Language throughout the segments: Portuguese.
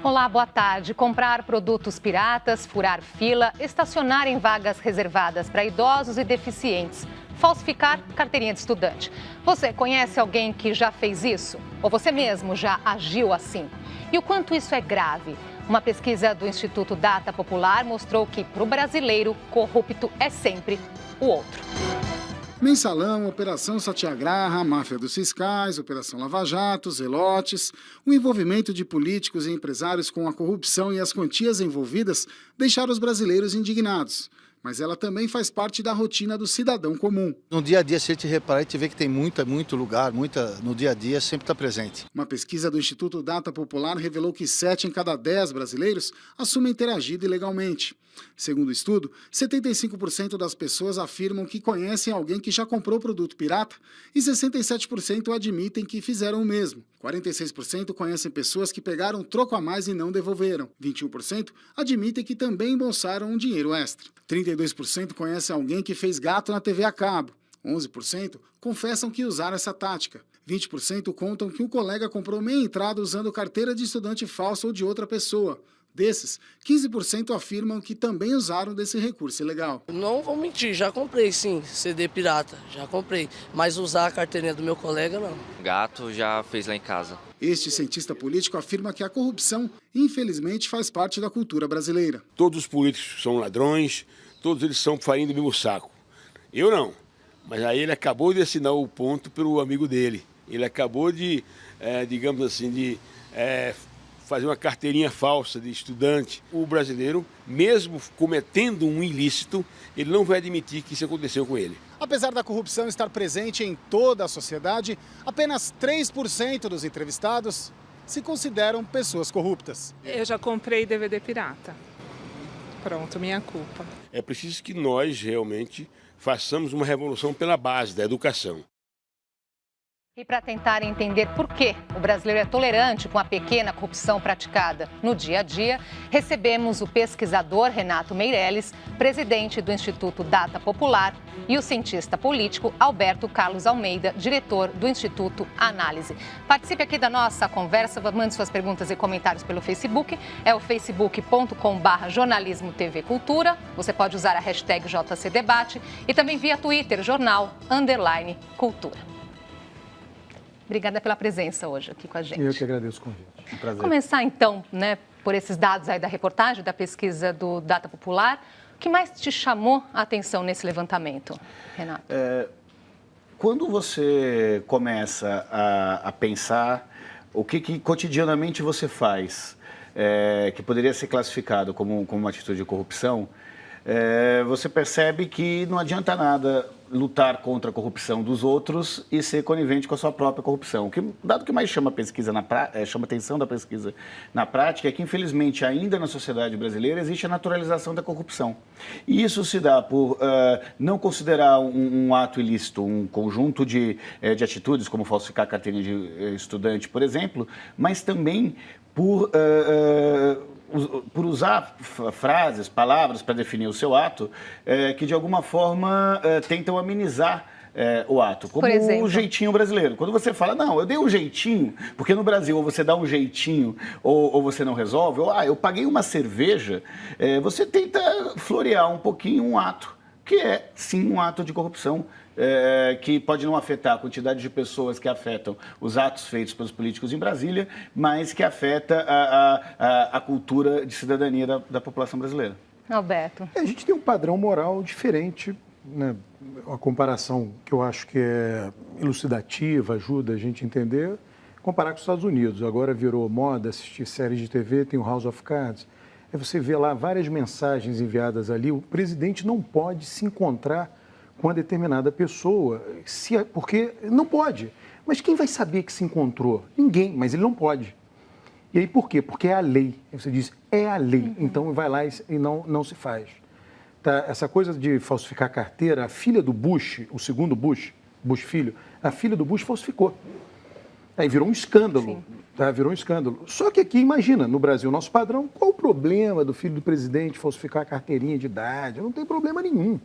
Olá, boa tarde. Comprar produtos piratas, furar fila, estacionar em vagas reservadas para idosos e deficientes, falsificar carteirinha de estudante. Você conhece alguém que já fez isso? Ou você mesmo já agiu assim? E o quanto isso é grave? Uma pesquisa do Instituto Data Popular mostrou que, para o brasileiro, corrupto é sempre o outro. Mensalão, Operação Satyagraha, Máfia dos Fiscais, Operação Lava Jato, Zelotes, o envolvimento de políticos e empresários com a corrupção e as quantias envolvidas deixaram os brasileiros indignados. Mas ela também faz parte da rotina do cidadão comum. No dia a dia, se a gente reparar, a gente vê que tem muito lugar, no dia a dia sempre está presente. Uma pesquisa do Instituto Data Popular revelou que 7 em cada 10 brasileiros assumem ter agido ilegalmente. Segundo o estudo, 75% das pessoas afirmam que conhecem alguém que já comprou produto pirata e 67% admitem que fizeram o mesmo. 46% conhecem pessoas que pegaram um troco a mais e não devolveram. 21% admitem que também embolsaram um dinheiro extra. 32% conhecem alguém que fez gato na TV a cabo. 11% confessam que usaram essa tática. 20% contam que um colega comprou meia entrada usando carteira de estudante falsa ou de outra pessoa. Desses, 15% afirmam que também usaram desse recurso ilegal. Não vou mentir, já comprei sim, CD pirata, já comprei. Mas usar a carteirinha do meu colega, não. Gato já fez lá em casa. Este cientista político afirma que a corrupção, infelizmente, faz parte da cultura brasileira. Todos os políticos são ladrões, todos eles são farinha do mesmo saco. Eu não, mas aí ele acabou de assinar o ponto pelo amigo dele. Ele acabou de, digamos assim, fazer uma carteirinha falsa de estudante. O brasileiro, mesmo cometendo um ilícito, ele não vai admitir que isso aconteceu com ele. Apesar da corrupção estar presente em toda a sociedade, apenas 3% dos entrevistados se consideram pessoas corruptas. Eu já comprei DVD pirata. Pronto, minha culpa. É preciso que nós realmente façamos uma revolução pela base da educação. E para tentar entender por que o brasileiro é tolerante com a pequena corrupção praticada no dia a dia, recebemos o pesquisador Renato Meirelles, presidente do Instituto Data Popular, e o cientista político Alberto Carlos Almeida, diretor do Instituto Análise. Participe aqui da nossa conversa, mande suas perguntas e comentários pelo Facebook, é o facebook.com/jornalismo TV Cultura. Você pode usar a hashtag JCDebate e também via Twitter, jornal_cultura. Obrigada pela presença hoje aqui com a gente. Eu que agradeço o convite. Um prazer. Começar então, por esses dados aí da reportagem, da pesquisa do Data Popular. O que mais te chamou a atenção nesse levantamento, Renato? Quando você começa a pensar o que cotidianamente você faz, que poderia ser classificado como uma atitude de corrupção, você percebe que não adianta nada lutar contra a corrupção dos outros e ser conivente com a sua própria corrupção. Dado que mais chama chama atenção da pesquisa na prática é que, infelizmente, ainda na sociedade brasileira existe a naturalização da corrupção. E isso se dá por não considerar um ato ilícito, um conjunto de atitudes, como falsificar a carteirinha de estudante, por exemplo, mas também por usar frases, palavras para definir o seu ato, que de alguma forma tentam amenizar o ato, como o jeitinho brasileiro. Quando você fala, não, eu dei um jeitinho, porque no Brasil ou você dá um jeitinho ou você não resolve, ou eu paguei uma cerveja, você tenta florear um pouquinho um ato, que é sim um ato de corrupção, que pode não afetar a quantidade de pessoas que afetam os atos feitos pelos políticos em Brasília, mas que afeta a cultura de cidadania da população brasileira. Alberto. A gente tem um padrão moral diferente, né? Uma comparação que eu acho que é elucidativa, ajuda a gente a entender, comparar com os Estados Unidos. Agora virou moda assistir séries de TV, tem o House of Cards. Aí você vê lá várias mensagens enviadas ali, o presidente não pode se encontrar com uma determinada pessoa, porque não pode. Mas quem vai saber que se encontrou? Ninguém, mas ele não pode. E aí por quê? Porque é a lei. Aí você diz, é a lei, então vai lá e não se faz. Tá? Essa coisa de falsificar carteira, a filha do Bush, o segundo Bush filho, a filha do Bush falsificou. Aí virou um escândalo. Tá? Virou um escândalo. Só que aqui, imagina, no Brasil, nosso padrão, qual o problema do filho do presidente falsificar a carteirinha de idade? Não tem problema nenhum.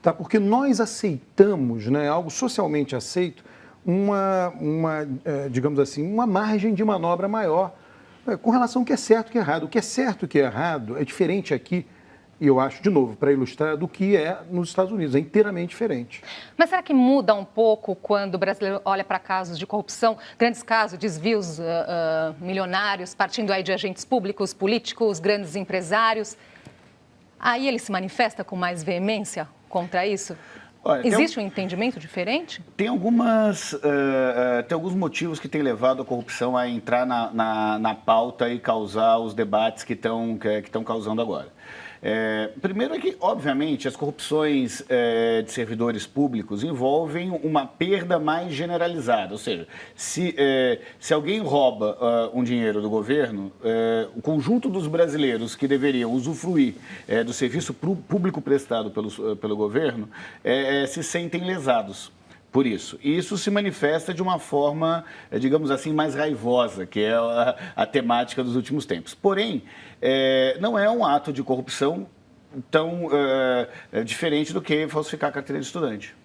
Tá? Porque nós aceitamos, né, algo socialmente aceito, digamos assim, uma margem de manobra maior Com relação ao que é certo e o que é errado. O que é certo e o que é errado é diferente aqui, e eu acho, de novo, para ilustrar, do que é nos Estados Unidos. É inteiramente diferente. Mas será que muda um pouco quando o brasileiro olha para casos de corrupção, grandes casos, desvios milionários, partindo aí de agentes públicos, políticos, grandes empresários? Aí ele se manifesta com mais veemência contra isso? Olha, existe um entendimento diferente? Tem alguns motivos que têm levado a corrupção a entrar na pauta e causar os debates que estão causando agora. Primeiro é que, obviamente, as corrupções de servidores públicos envolvem uma perda mais generalizada. Ou seja, se alguém rouba um dinheiro do governo, o conjunto dos brasileiros que deveriam usufruir do serviço público prestado pelo governo se sentem lesados por isso. E isso se manifesta de uma forma, digamos assim, mais raivosa, que é a temática dos últimos tempos. Porém, não é um ato de corrupção tão diferente do que falsificar a carteira de estudante.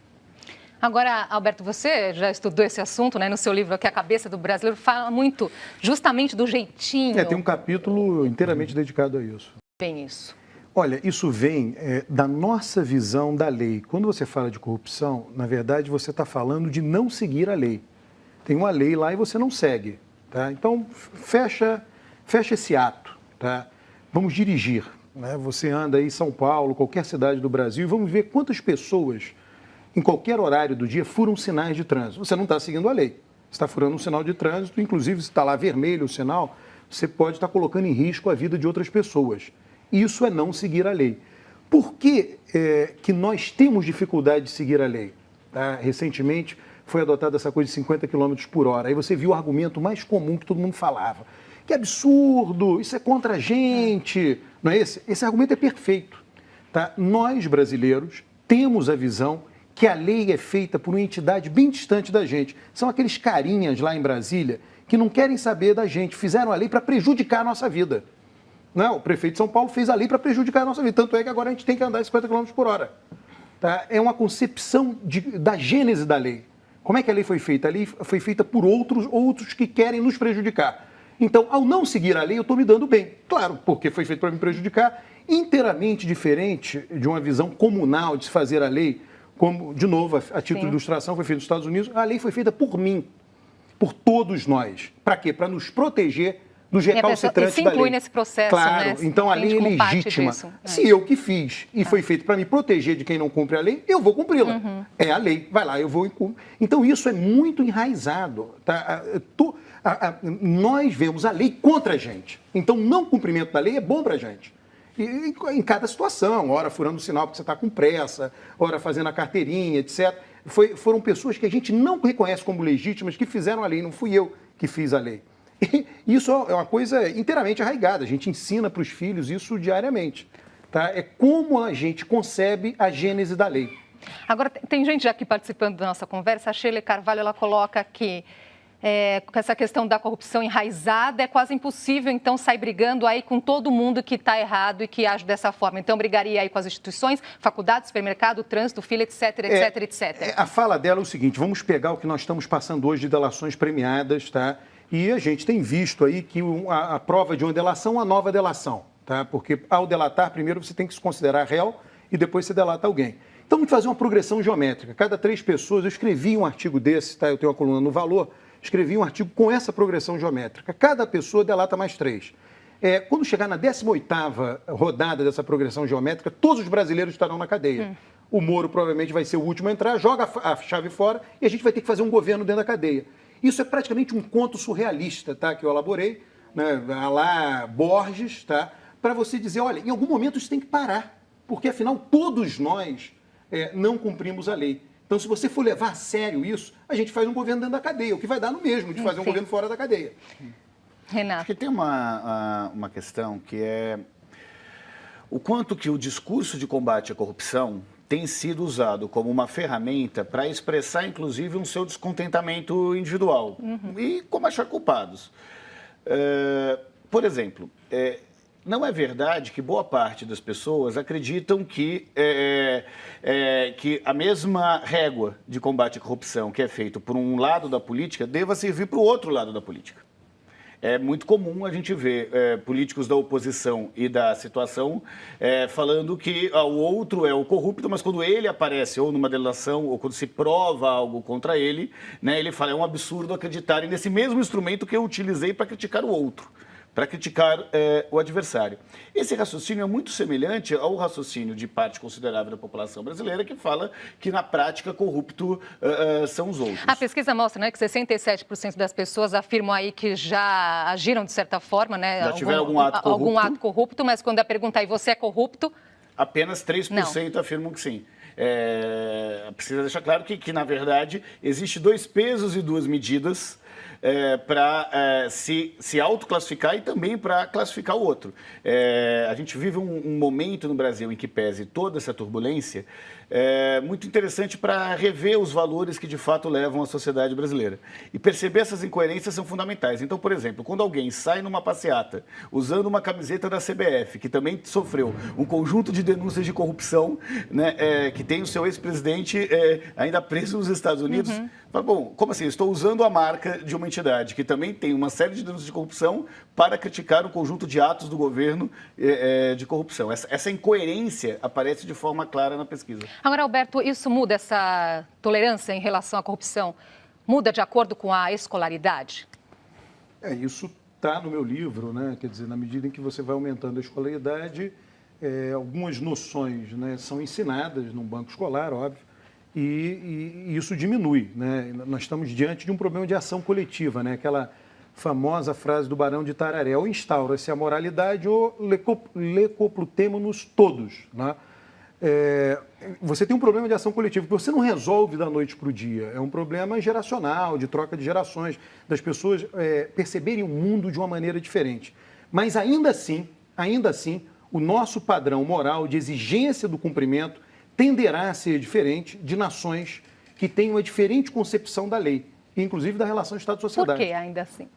Agora, Alberto, você já estudou esse assunto, né? No seu livro aqui, A Cabeça do Brasileiro, fala muito justamente do jeitinho. Tem um capítulo inteiramente dedicado a isso. Bem isso. Olha, isso vem da nossa visão da lei. Quando você fala de corrupção, na verdade, você está falando de não seguir a lei. Tem uma lei lá e você não segue. Tá? Então, fecha esse ato. Tá? Vamos dirigir. Né? Você anda aí em São Paulo, qualquer cidade do Brasil, e vamos ver quantas pessoas, em qualquer horário do dia, furam sinais de trânsito. Você não está seguindo a lei. Você está furando um sinal de trânsito, inclusive, se está lá vermelho o sinal, você pode estar colocando em risco a vida de outras pessoas. Isso é não seguir a lei. Por que que nós temos dificuldade de seguir a lei? Recentemente foi adotada essa coisa de 50 km por hora. Aí você viu o argumento mais comum que todo mundo falava. Que absurdo, isso é contra a gente. Não é esse? Esse argumento é perfeito. Tá? Nós, brasileiros, temos a visão que a lei é feita por uma entidade bem distante da gente. São aqueles carinhas lá em Brasília que não querem saber da gente. Fizeram a lei para prejudicar a nossa vida. Não, o prefeito de São Paulo fez a lei para prejudicar a nossa vida. Tanto é que agora a gente tem que andar 50 km por hora. Tá? É uma concepção da gênese da lei. Como é que a lei foi feita? A lei foi feita por outros que querem nos prejudicar. Então, ao não seguir a lei, eu estou me dando bem. Claro, porque foi feito para me prejudicar. Inteiramente diferente de uma visão comunal de se fazer a lei, como, de novo, a título de ilustração, foi feita nos Estados Unidos. A lei foi feita por mim, por todos nós. Para quê? Para nos proteger dos recalcitrantes da lei. Se inclui nesse processo, claro, né? Então a lei é legítima. Se eu que fiz e foi feito para me proteger de quem não cumpre a lei, eu vou cumpri-la. É a lei, vai lá, eu vou e cumpro. Então isso é muito enraizado. Tá? Nós vemos a lei contra a gente. Então não cumprimento da lei é bom para a gente. E, em cada situação, ora furando o sinal porque você está com pressa, ora fazendo a carteirinha, etc. Foram pessoas que a gente não reconhece como legítimas que fizeram a lei, não fui eu que fiz a lei. Isso é uma coisa inteiramente arraigada, a gente ensina para os filhos isso diariamente. Tá? É como a gente concebe a gênese da lei. Agora, tem gente já aqui participando da nossa conversa, a Sheila Carvalho, ela coloca que com essa questão da corrupção enraizada, é quase impossível, então, sair brigando aí com todo mundo que está errado e que age dessa forma. Então, brigaria aí com as instituições, faculdade, supermercado, trânsito, fila, etc, etc, etc. A fala dela é o seguinte, vamos pegar o que nós estamos passando hoje de delações premiadas, tá? E a gente tem visto aí que a prova de uma delação é uma nova delação, tá? Porque ao delatar, primeiro você tem que se considerar réu e depois você delata alguém. Então, vamos fazer uma progressão geométrica. Cada 3 pessoas, eu escrevi um artigo desse, tá? Eu tenho uma coluna no Valor, escrevi um artigo com essa progressão geométrica. Cada pessoa delata mais 3. Quando chegar na 18ª rodada dessa progressão geométrica, todos os brasileiros estarão na cadeia. O Moro provavelmente vai ser o último a entrar, joga a chave fora e a gente vai ter que fazer um governo dentro da cadeia. Isso é praticamente um conto surrealista, tá, que eu elaborei, né, lá Borges, tá, para você dizer, olha, em algum momento isso tem que parar, porque afinal todos nós não cumprimos a lei. Então, se você for levar a sério isso, a gente faz um governo dentro da cadeia, o que vai dar no mesmo de fazer um governo fora da cadeia. Renato. Acho que tem uma questão que é o quanto que o discurso de combate à corrupção tem sido usado como uma ferramenta para expressar, inclusive, um seu descontentamento individual e como achar culpados. Por exemplo, não é verdade que boa parte das pessoas acreditam que a mesma régua de combate à corrupção que é feito por um lado da política deva servir para o outro lado da política. É muito comum a gente ver políticos da oposição e da situação falando que o outro é o corrupto, mas quando ele aparece ou numa delação ou quando se prova algo contra ele, né, ele fala, é um absurdo acreditarem nesse mesmo instrumento que eu utilizei para criticar o outro, para criticar o adversário. Esse raciocínio é muito semelhante ao raciocínio de parte considerável da população brasileira que fala que, na prática, corrupto são os outros. A pesquisa mostra, né, que 67% das pessoas afirmam aí que já agiram de certa forma, né? Já tiveram algum ato corrupto, mas quando a pergunta aí, você é corrupto? Apenas 3% afirmam que sim. Precisa deixar claro que, na verdade, existe 2 pesos e 2 medidas para se autoclassificar e também para classificar o outro. A gente vive um momento no Brasil em que pese toda essa turbulência muito interessante para rever os valores que de fato levam a sociedade brasileira. E perceber essas incoerências são fundamentais. Então, por exemplo, quando alguém sai numa passeata usando uma camiseta da CBF, que também sofreu um conjunto de denúncias de corrupção, né, que tem o seu ex-presidente ainda preso nos Estados Unidos, fala, bom, como assim? Eu estou usando a marca de uma entidade que também tem uma série de denúncias de corrupção para criticar o conjunto de atos do governo de corrupção. Essa incoerência aparece de forma clara na pesquisa. Agora, Alberto, isso muda, essa tolerância em relação à corrupção, muda de acordo com a escolaridade? Isso está no meu livro, né? Quer dizer, na medida em que você vai aumentando a escolaridade, algumas noções, né, são ensinadas num banco escolar, óbvio, e isso diminui, né? Nós estamos diante de um problema de ação coletiva, né? Aquela famosa frase do Barão de Tararé, ou instaura-se a moralidade ou lecoplutemo-nos todos, né? Você tem um problema de ação coletiva que você não resolve da noite para o dia. É um problema geracional, de troca de gerações, das pessoas perceberem o mundo de uma maneira diferente. Mas ainda assim, o nosso padrão moral de exigência do cumprimento tenderá a ser diferente de nações que têm uma diferente concepção da lei, inclusive da relação Estado-sociedade. Por que ainda assim?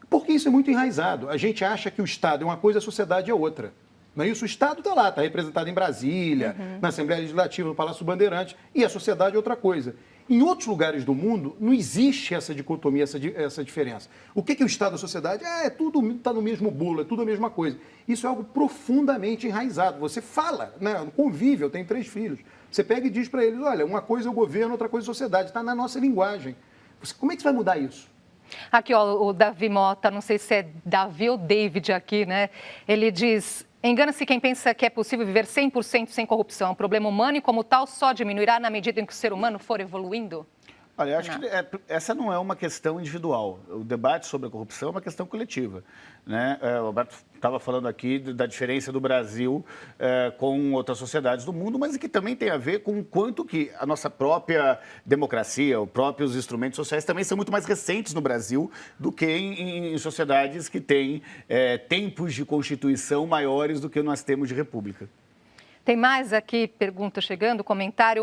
Porque isso é muito enraizado. A gente acha que o Estado é uma coisa e a sociedade é outra. Não é isso? O Estado está lá, está representado em Brasília, na Assembleia Legislativa, no Palácio Bandeirante, e a sociedade é outra coisa. Em outros lugares do mundo, não existe essa dicotomia, essa diferença. O que é o Estado e a sociedade? Tudo está no mesmo bolo, é tudo a mesma coisa. Isso é algo profundamente enraizado. Você fala, né? Convive, eu tenho 3 filhos. Você pega e diz para eles, olha, uma coisa é o governo, outra coisa é a sociedade. Está na nossa linguagem. Como é que você vai mudar isso? Aqui, ó, o Davi Mota, não sei se é Davi ou David aqui, né? Ele diz... Engana-se quem pensa que é possível viver 100% sem corrupção. É um problema humano e, como tal, só diminuirá na medida em que o ser humano for evoluindo? Olha, eu acho que essa não é uma questão individual. O debate sobre a corrupção é uma questão coletiva, né? O Alberto estava falando aqui da diferença do Brasil com outras sociedades do mundo, mas que também tem a ver com o quanto que a nossa própria democracia, os próprios instrumentos sociais também são muito mais recentes no Brasil do que em sociedades que têm tempos de constituição maiores do que nós temos de república. Tem mais aqui, pergunta chegando, comentário,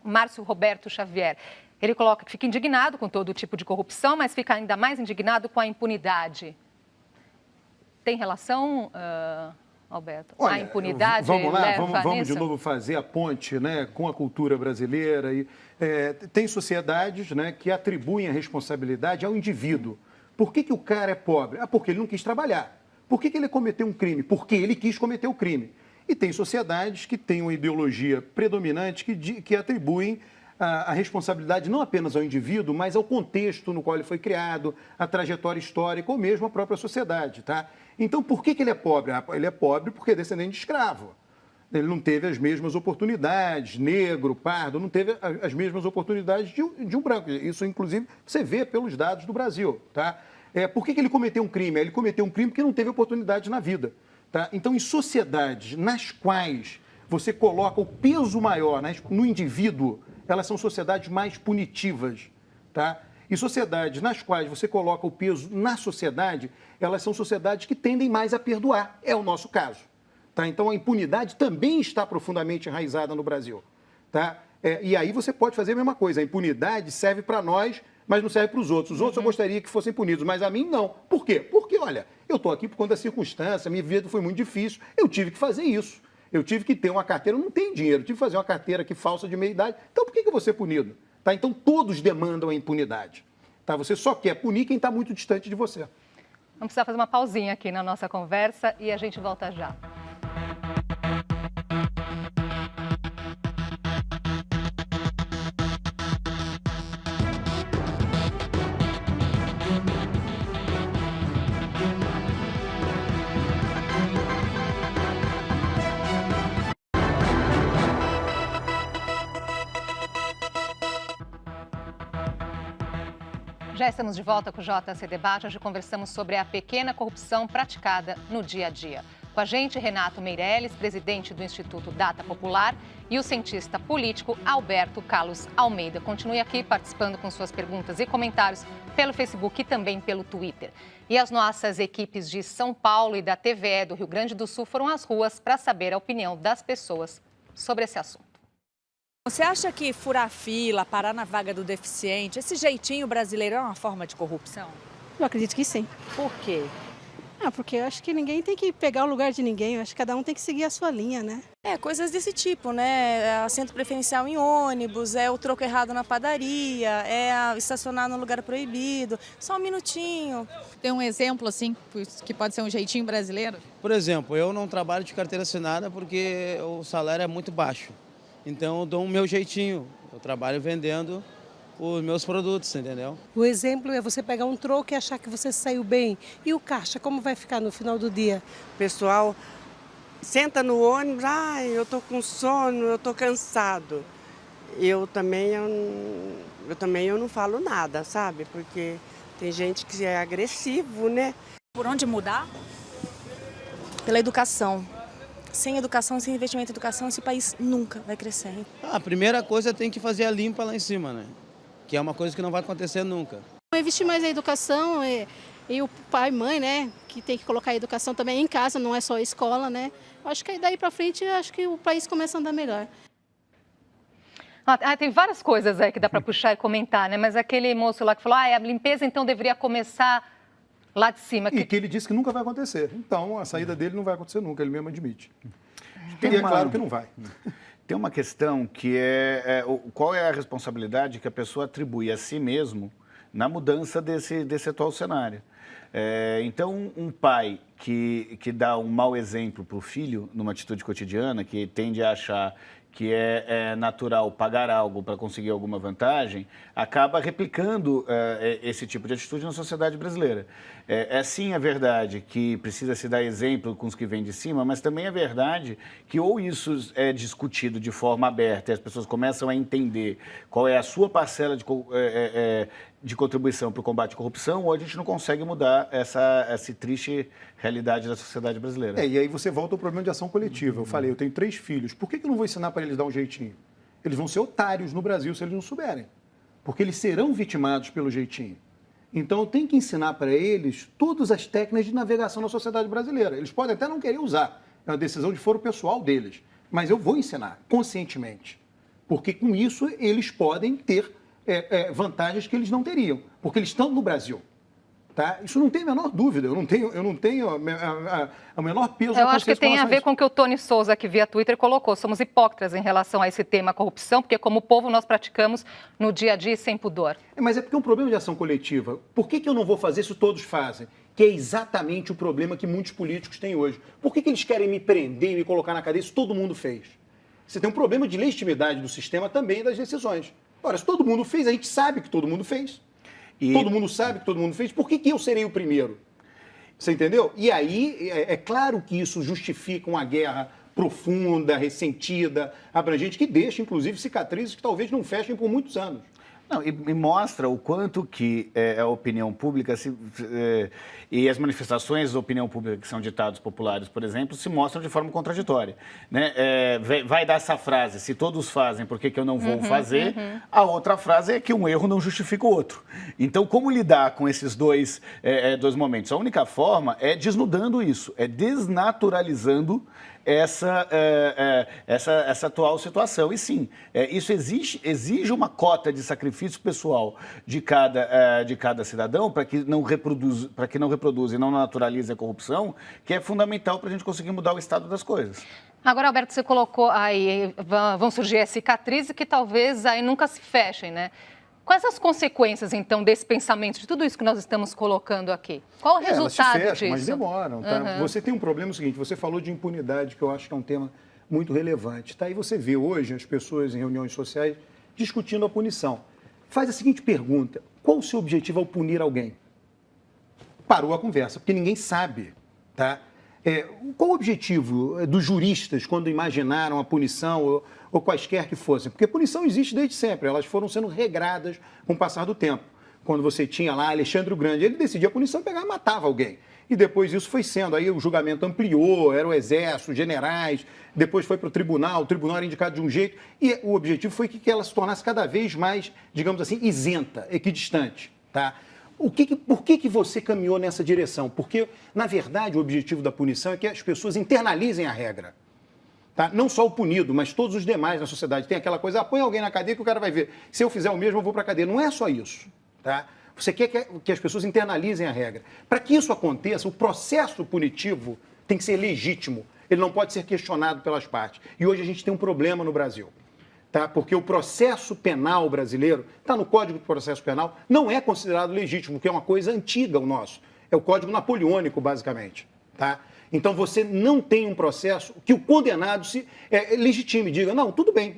Márcio Roberto Xavier. Ele coloca que fica indignado com todo tipo de corrupção, mas fica ainda mais indignado com a impunidade. Tem relação, Alberto? Olha, a impunidade vamos lá, leva vamos nisso? de novo fazer a ponte, né, com a cultura brasileira. Tem sociedades, né, que atribuem a responsabilidade ao indivíduo. Por que o cara é pobre? Porque ele não quis trabalhar. Por que ele cometeu um crime? Porque ele quis cometer o crime. E tem sociedades que têm uma ideologia predominante que atribuem a responsabilidade não apenas ao indivíduo, mas ao contexto no qual ele foi criado, a trajetória histórica ou mesmo a própria sociedade, tá? Então, por que ele é pobre? Ele é pobre porque é descendente de escravo. Ele não teve as mesmas oportunidades, negro, pardo, não teve as mesmas oportunidades de um branco. Isso, inclusive, você vê pelos dados do Brasil, tá? Por que ele cometeu um crime? Ele cometeu um crime porque não teve oportunidade na vida, tá? Então, em sociedades nas quais você coloca o peso maior no indivíduo, elas são sociedades mais punitivas, tá? E sociedades nas quais você coloca o peso na sociedade, elas são sociedades que tendem mais a perdoar. É o nosso caso, tá? Então, a impunidade também está profundamente enraizada no Brasil, tá? E aí você pode fazer a mesma coisa. A impunidade serve para nós, mas não serve para os outros. Os outros eu gostaria que fossem punidos, mas a mim não. Por quê? Porque, olha, eu estou aqui por conta da circunstância, minha vida foi muito difícil, eu tive que fazer isso. Eu tive que ter uma carteira, eu não tenho dinheiro, eu tive que fazer uma carteira aqui falsa de meia-idade. Então, por que eu vou ser punido? Tá? Então, todos demandam a impunidade. Tá? Você só quer punir quem está muito distante de você. Vamos precisar fazer uma pausinha aqui na nossa conversa e a gente volta já. Já estamos de volta com o JC Debate. Hoje conversamos sobre a pequena corrupção praticada no dia a dia. Com a gente, Renato Meirelles, presidente do Instituto Data Popular, e o cientista político Alberto Carlos Almeida. Continue aqui participando com suas perguntas e comentários pelo Facebook e também pelo Twitter. E as nossas equipes de São Paulo e da TVE do Rio Grande do Sul foram às ruas para saber a opinião das pessoas sobre esse assunto. Você acha que furar fila, parar na vaga do deficiente, esse jeitinho brasileiro é uma forma de corrupção? Eu acredito que sim. Por quê? Porque eu acho que ninguém tem que pegar o lugar de ninguém, eu acho que cada um tem que seguir a sua linha, né? Coisas desse tipo, né? Assento preferencial em ônibus, o troco errado na padaria, estacionar no lugar proibido, só um minutinho. Tem um exemplo, assim, que pode ser um jeitinho brasileiro? Por exemplo, eu não trabalho de carteira assinada porque o salário é muito baixo. Então eu dou o meu jeitinho, eu trabalho vendendo os meus produtos, entendeu? O exemplo é você pegar um troco e achar que você saiu bem. E o caixa, como vai ficar no final do dia? O pessoal senta no ônibus, eu tô com sono, eu tô cansado. Eu também não falo nada, sabe? Porque tem gente que é agressivo, né? Por onde mudar? Pela educação. Sem educação, sem investimento em educação, esse país nunca vai crescer. A primeira coisa tem que fazer a limpa lá em cima, né? Que é uma coisa que não vai acontecer nunca. Investir mais na educação e o pai e mãe, né, que tem que colocar a educação também em casa, não é só a escola, né? Acho que daí para frente, acho que o país começa a andar melhor. Tem várias coisas aí que dá para puxar e comentar, né? Mas aquele moço lá que falou, a limpeza então deveria começar lá de cima. E que ele disse que nunca vai acontecer. Então, a saída dele não vai acontecer nunca, ele mesmo admite. E é claro que não vai. Tem uma questão que qual é a responsabilidade que a pessoa atribui a si mesmo na mudança desse atual cenário. Então, um pai que dá um mau exemplo para o filho numa atitude cotidiana, que tende a achar que é natural pagar algo para conseguir alguma vantagem, acaba replicando esse tipo de atitude na sociedade brasileira. Sim, é verdade que precisa se dar exemplo com os que vêm de cima, mas também é verdade que ou isso é discutido de forma aberta e as pessoas começam a entender qual é a sua parcela de contribuição para o combate à corrupção, ou a gente não consegue mudar essa triste realidade da sociedade brasileira. E aí você volta ao problema de ação coletiva. Eu falei, eu tenho 3 filhos, por que eu não vou ensinar para eles dar um jeitinho? Eles vão ser otários no Brasil se eles não souberem, porque eles serão vitimados pelo jeitinho. Então eu tenho que ensinar para eles todas as técnicas de navegação na sociedade brasileira. Eles podem até não querer usar, é uma decisão de foro pessoal deles, mas eu vou ensinar conscientemente, porque com isso eles podem ter vantagens que eles não teriam, porque eles estão no Brasil. Tá? Isso não tem a menor dúvida, eu não tenho o menor peso. Eu acho que tem a ver com o que o Tony Souza, aqui via Twitter, colocou. Somos hipócritas em relação a esse tema corrupção, porque como povo nós praticamos no dia a dia sem pudor. Mas é porque é um problema de ação coletiva. Por que eu não vou fazer se todos fazem? Que é exatamente o problema que muitos políticos têm hoje. Por que eles querem me prender e me colocar na cadeia se todo mundo fez? Você tem um problema de legitimidade do sistema também e das decisões. Ora, se todo mundo fez, a gente sabe que todo mundo fez. Todo mundo sabe que todo mundo fez, por que eu serei o primeiro? Você entendeu? E aí, é claro que isso justifica uma guerra profunda, ressentida, abrangente, que deixa, inclusive, cicatrizes que talvez não fechem por muitos anos. Não, e mostra o quanto que a opinião pública e as manifestações da opinião pública, que são ditados populares, por exemplo, se mostram de forma contraditória. Né? Vai dar essa frase, se todos fazem, por que eu não vou fazer? A outra frase é que um erro não justifica o outro. Então, como lidar com esses dois momentos? A única forma é desnudando isso, é desnaturalizando essa atual situação. E sim, isso exige uma cota de sacrifício pessoal de cada cidadão para que não reproduza e não naturalize a corrupção, que é fundamental para a gente conseguir mudar o estado das coisas. Agora, Alberto, você colocou aí, vão surgir as cicatrizes que talvez aí nunca se fechem, né? Quais as consequências, então, desse pensamento, de tudo isso que nós estamos colocando aqui? Qual o resultado elas se fecham, disso? mas demoram, tá? Você tem um problema seguinte, você falou de impunidade, que eu acho que é um tema muito relevante, tá? E você vê hoje as pessoas em reuniões sociais discutindo a punição. Faz a seguinte pergunta: qual o seu objetivo ao punir alguém? Parou a conversa, porque ninguém sabe, tá? Qual o objetivo dos juristas quando imaginaram a punição ou quaisquer que fossem? Porque a punição existe desde sempre, elas foram sendo regradas com o passar do tempo. Quando você tinha lá Alexandre o Grande, ele decidia a punição, pegava e matava alguém. E depois isso foi sendo, aí o julgamento ampliou, era o exército, os generais, depois foi para o tribunal era indicado de um jeito, e o objetivo foi que ela se tornasse cada vez mais, digamos assim, isenta, equidistante, tá? Por que você caminhou nessa direção? Porque, na verdade, o objetivo da punição é que as pessoas internalizem a regra. Tá? Não só o punido, mas todos os demais na sociedade. Tem aquela coisa, põe alguém na cadeia que o cara vai ver. Se eu fizer o mesmo, eu vou para a cadeia. Não é só isso. Tá? Você quer que as pessoas internalizem a regra. Para que isso aconteça, o processo punitivo tem que ser legítimo. Ele não pode ser questionado pelas partes. E hoje a gente tem um problema no Brasil. Tá? Porque o processo penal brasileiro, está no Código de Processo Penal, não é considerado legítimo, que é uma coisa antiga o nosso. É o Código Napoleônico, basicamente. Tá? Então, você não tem um processo que o condenado se legitime, diga, não, tudo bem,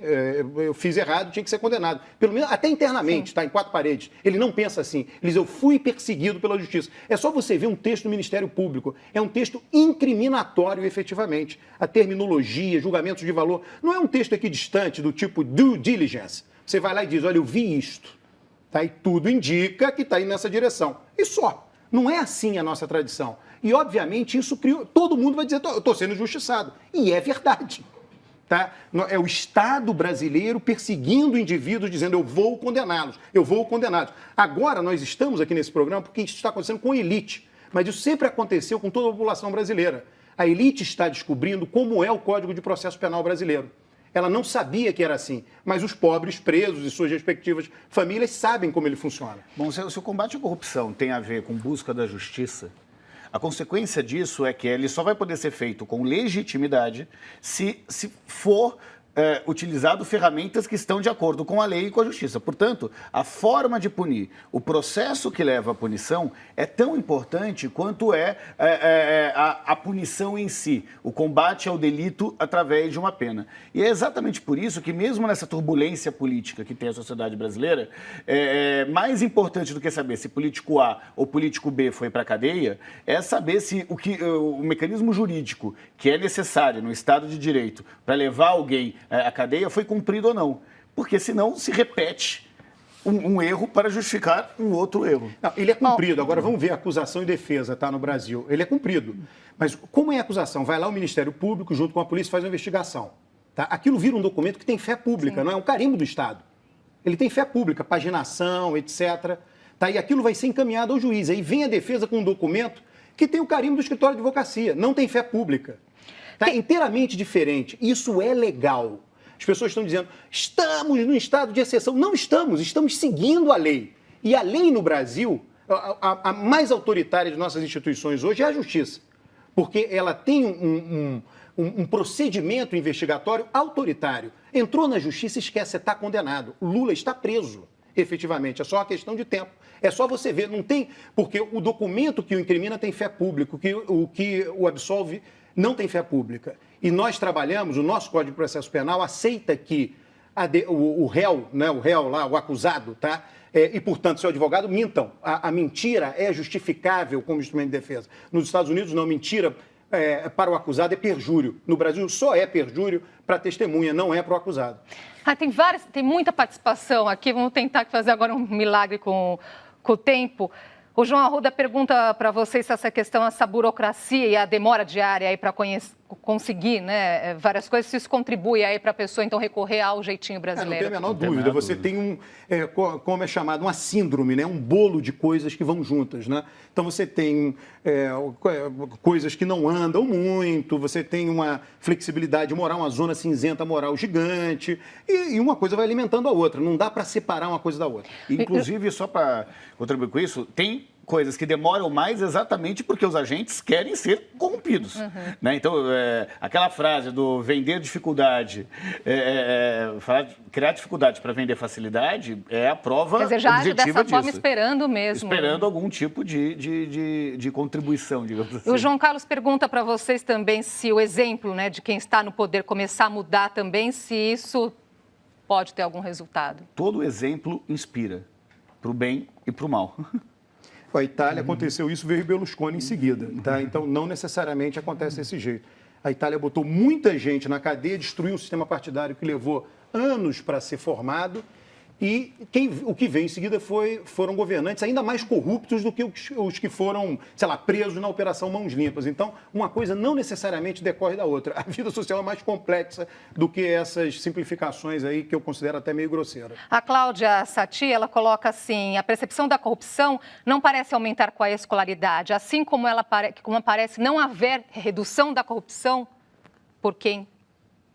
eu fiz errado, tinha que ser condenado. Pelo menos até internamente, tá, em quatro paredes. Ele não pensa assim. Ele diz, eu fui perseguido pela justiça. É só você ver um texto do Ministério Público. É um texto incriminatório, efetivamente. A terminologia, julgamentos de valor. Não é um texto equidistante do tipo due diligence. Você vai lá e diz, olha, eu vi isto. Tá? E tudo indica que está indo nessa direção. E só. Não é assim a nossa tradição. E, obviamente, isso criou... Todo mundo vai dizer, eu estou sendo injustiçado. E é verdade. Tá? É o Estado brasileiro perseguindo indivíduos, dizendo, eu vou condená-los, eu vou condená-los. Agora, nós estamos aqui nesse programa porque isso está acontecendo com a elite. Mas isso sempre aconteceu com toda a população brasileira. A elite está descobrindo como é o Código de Processo Penal brasileiro. Ela não sabia que era assim, mas os pobres presos e suas respectivas famílias sabem como ele funciona. Bom, se o combate à corrupção tem a ver com busca da justiça, a consequência disso é que ele só vai poder ser feito com legitimidade se for utilizado ferramentas que estão de acordo com a lei e com a justiça. Portanto, a forma de punir, o processo que leva à punição é tão importante quanto a punição em si, o combate ao delito através de uma pena. E é exatamente por isso que, mesmo nessa turbulência política que tem a sociedade brasileira, mais importante do que saber se político A ou político B foi para a cadeia, é saber se o mecanismo jurídico que é necessário no Estado de Direito para levar alguém a cadeia foi cumprido ou não. Porque senão se repete um erro para justificar um outro erro. Não, ele é cumprido. Agora vamos ver a acusação e defesa, tá, no Brasil. Ele é cumprido. Mas como é a acusação? Vai lá o Ministério Público, junto com a polícia, faz uma investigação. Tá? Aquilo vira um documento que tem fé pública, não é um carimbo do Estado. Ele tem fé pública, paginação, etc. Tá? E aquilo vai ser encaminhado ao juiz. Aí vem a defesa com um documento que tem o carimbo do escritório de advocacia. Não tem fé pública. Tá inteiramente diferente. Isso é legal. As pessoas estão dizendo, estamos num estado de exceção. Não estamos, estamos seguindo a lei. E a lei no Brasil, a mais autoritária de nossas instituições hoje é a justiça. Porque ela tem um procedimento investigatório autoritário. Entrou na justiça e esquece, você está condenado. O Lula está preso, efetivamente. É só uma questão de tempo. É só você ver, não tem... Porque o documento que o incrimina tem fé pública, o que o absolve não tem fé pública. E nós trabalhamos, o nosso Código de Processo Penal aceita que o réu, né, o réu lá, o acusado, tá? E, portanto, seu advogado mintam. A mentira é justificável como instrumento de defesa. Nos Estados Unidos, não, mentira para o acusado é perjúrio. No Brasil, só é perjúrio para a testemunha, não é para o acusado. Tem muita participação aqui, vamos tentar fazer agora um milagre com o tempo. O João Arruda pergunta para vocês se essa questão, essa burocracia e a demora diária aí para conseguir, né, várias coisas, se isso contribui aí para a pessoa, então, recorrer ao jeitinho brasileiro. Não tem a menor dúvida. Você tem como é chamado, uma síndrome, né, um bolo de coisas que vão juntas, né? Então, você tem coisas que não andam muito, você tem uma flexibilidade moral, uma zona cinzenta moral gigante, e uma coisa vai alimentando a outra. Não dá para separar uma coisa da outra. Inclusive, só para contribuir com isso, tem coisas que demoram mais exatamente porque os agentes querem ser corrompidos. Né? Então, aquela frase do vender dificuldade, criar dificuldade para vender facilidade é a prova Quer dizer, já age objetiva dessa forma disso. esperando mesmo. Esperando algum tipo de contribuição, digamos assim. O João Carlos pergunta para vocês também se o exemplo, né, de quem está no poder começar a mudar também, se isso pode ter algum resultado. Todo exemplo inspira, para o bem e para o mal. A Itália aconteceu isso, veio Berlusconi em seguida, tá? Então não necessariamente acontece desse jeito. A Itália botou muita gente na cadeia, destruiu um sistema partidário que levou anos para ser formado e o que veio em seguida foram governantes ainda mais corruptos do que os que foram, sei lá, presos na Operação Mãos Limpas. Então, uma coisa não necessariamente decorre da outra. A vida social é mais complexa do que essas simplificações aí que eu considero até meio grosseiras. A Cláudia Satie, ela coloca assim, a percepção da corrupção não parece aumentar com a escolaridade, assim como parece não haver redução da corrupção por quem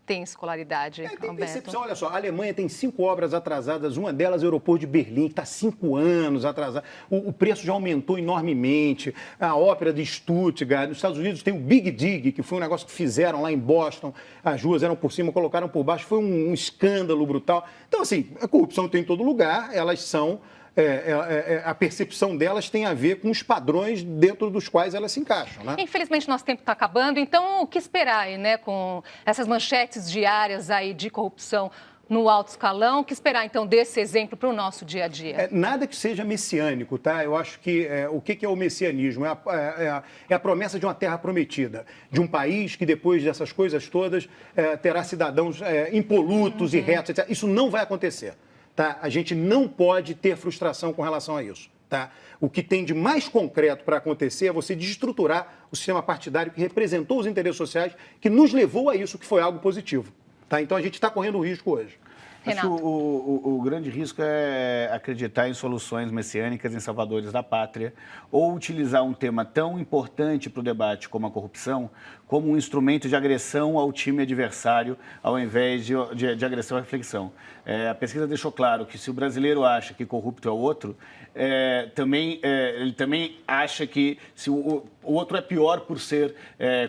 tem escolaridade, tem percepção, olha só, a Alemanha tem 5 obras atrasadas, uma delas é o aeroporto de Berlim, que está 5 anos atrasado. O preço já aumentou enormemente. A ópera de Stuttgart, nos Estados Unidos tem o Big Dig, que foi um negócio que fizeram lá em Boston, as ruas eram por cima, colocaram por baixo, foi um escândalo brutal. Então, assim, a corrupção tem em todo lugar, elas são... a percepção delas tem a ver com os padrões dentro dos quais elas se encaixam, né? Infelizmente, nosso tempo está acabando, então o que esperar aí, né, com essas manchetes diárias aí de corrupção no alto escalão? O que esperar, então, desse exemplo para o nosso dia a dia? Nada que seja messiânico, tá? Eu acho que o que é o messianismo? É a promessa de uma terra prometida, de um país que depois dessas coisas todas terá cidadãos impolutos e retos, etc. Isso não vai acontecer. Tá? A gente não pode ter frustração com relação a isso. Tá? O que tem de mais concreto para acontecer é você desestruturar o sistema partidário que representou os interesses sociais, que nos levou a isso, que foi algo positivo. Tá? Então, a gente está correndo risco hoje. Acho que o grande risco é acreditar em soluções messiânicas, em salvadores da pátria, ou utilizar um tema tão importante para o debate como a corrupção, como um instrumento de agressão ao time adversário, ao invés de agressão à reflexão. A pesquisa deixou claro que se o brasileiro acha que corrupto é o outro, ele também acha que se o outro é pior por ser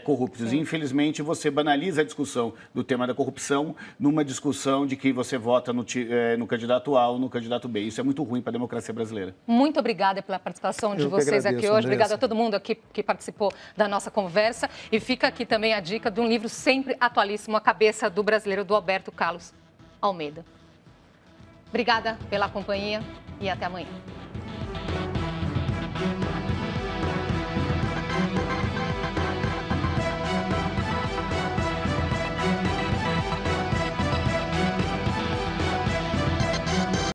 corrupto. E, infelizmente, você banaliza a discussão do tema da corrupção numa discussão de que você vota no candidato A ou no candidato B. Isso é muito ruim para a democracia brasileira. Muito obrigada pela participação de vocês aqui hoje. Andressa. Obrigada a todo mundo aqui que participou da nossa conversa. E fica aqui também a dica de um livro sempre atualíssimo, A Cabeça do Brasileiro, do Alberto Carlos Almeida. Obrigada pela companhia e até amanhã.